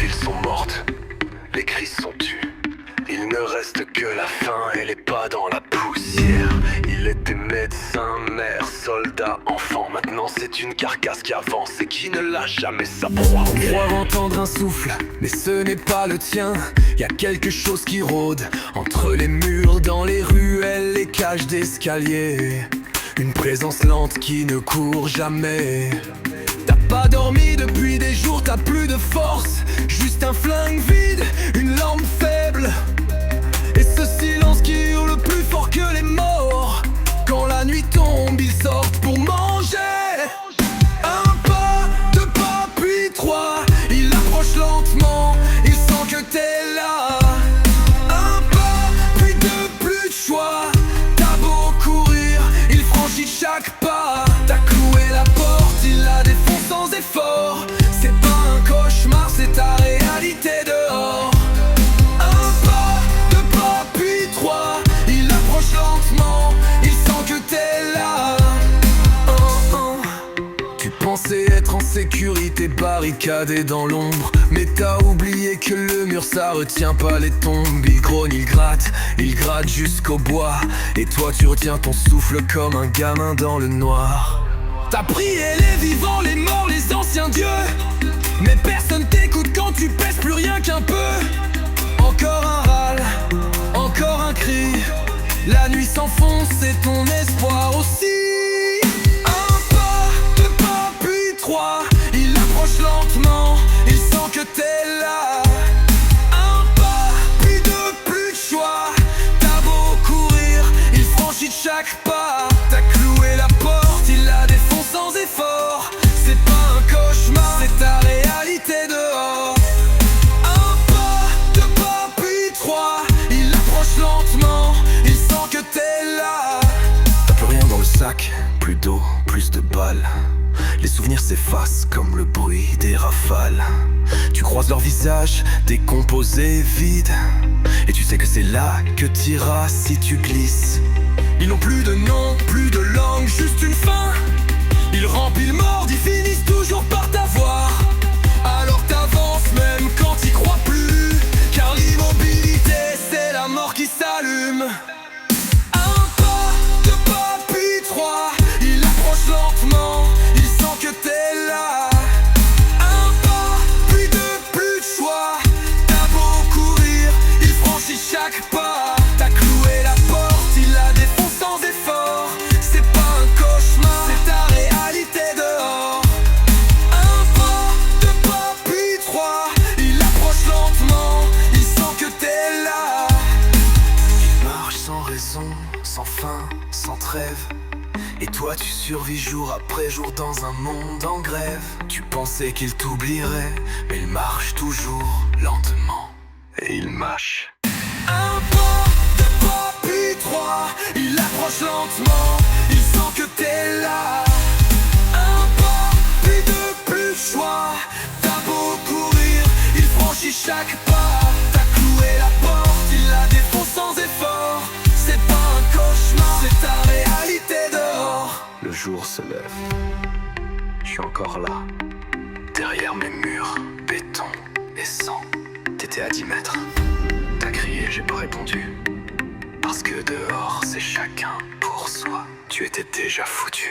villes sont mortes, les cris sont tues. Il ne reste que la faim et les pas dans la poussière. Il était médecin, mère, soldat, enfant. Maintenant c'est une carcasse qui avance et qui ne lâche jamais sa proie. Croire entendre un souffle, mais ce n'est pas le tien. Y a quelque chose qui rôde entre les murs, dans les ruelles, les cages d'escalier. Une présence lente qui ne court jamais. T'as pas dormi depuis des jours, t'as plus de force. Juste un flingue vide, une lampe faible. Et ce silence qui hurle plus fort que les morts. Quand la nuit tombe, ils sortent pour manger. Un pas, deux pas, puis trois. Il approche lentement, il sent que t'es là. Un pas, puis deux, plus de choix. T'as beau courir, il franchit chaque pas. T'as cloué la porte, il la défonce sans effort. C'est pas un cauchemar, c'est ta réalité dehors. Un pas, deux pas, puis trois. Il approche lentement, il sent que t'es là. Tu pensais être en sécurité, barricadé dans l'ombre. Mais t'as oublié que le mur ça retient pas les tombes. Il grogne, il gratte jusqu'au bois. Et toi tu retiens ton souffle comme un gamin dans le noir. T'as prié les vivants, les morts, les anciens dieux. Mais personne t'écoute quand tu pèses plus rien qu'un peu. Encore un râle, encore un cri. La nuit s'enfonce et ton espoir aussi. Un pas, deux pas, puis trois. Il approche lentement, il sent que t'es là. Un pas, puis deux, plus de choix. T'as beau courir, il franchit chaque pas. T'as cloué la porte, il la défonce sans effort. C'est pas un cauchemar, c'est ta réalité dehors. Un pas, deux pas, puis trois. Il approche lentement, il sent que t'es là. T'as plus rien dans le sac, plus d'eau, plus de balles. Les souvenirs s'effacent comme le bruit des rafales. Tu croises leur visage décomposé, vide. Et tu sais que c'est là que t'iras si tu glisses. Ils n'ont plus de nom, plus de langue, juste une fin. Ils remplissent, mordent, ils finissent toujours par t'avoir. Alors t'avances même quand t'y crois plus. Car l'immobilité c'est la mort qui s'allume. Un pas, deux pas, puis trois. Il approche lentement, il sent que t'es là. Un pas, puis deux, plus de choix. T'as beau courir, il franchit chaque pas. T'as cloué la porte, il la défonce sans effort. C'est pas un cauchemar, c'est ta réalité dehors. Un pas, deux pas, puis trois. Il approche lentement, il sent que t'es là. Il marche sans raison, sans fin, sans trêve. Et toi tu survis jour après jour dans un monde en grève. Tu pensais qu'il t'oublierait, mais il marche toujours lentement. Et il mâche. Un pas, deux pas, puis trois. Il approche lentement, il sent que t'es là. Un pas, puis deux, plus de choix. T'as beau courir, il franchit chaque pas. T'as cloué la porte, il la défonce sans effort. C'est pas un cauchemar, c'est ta réalité dehors. Le jour se lève. Je suis encore là. Derrière mes murs, béton et sang. T'étais à 10 mètres. T'as crié, j'ai pas répondu. Parce que dehors, c'est chacun pour soi. Tu étais déjà foutu.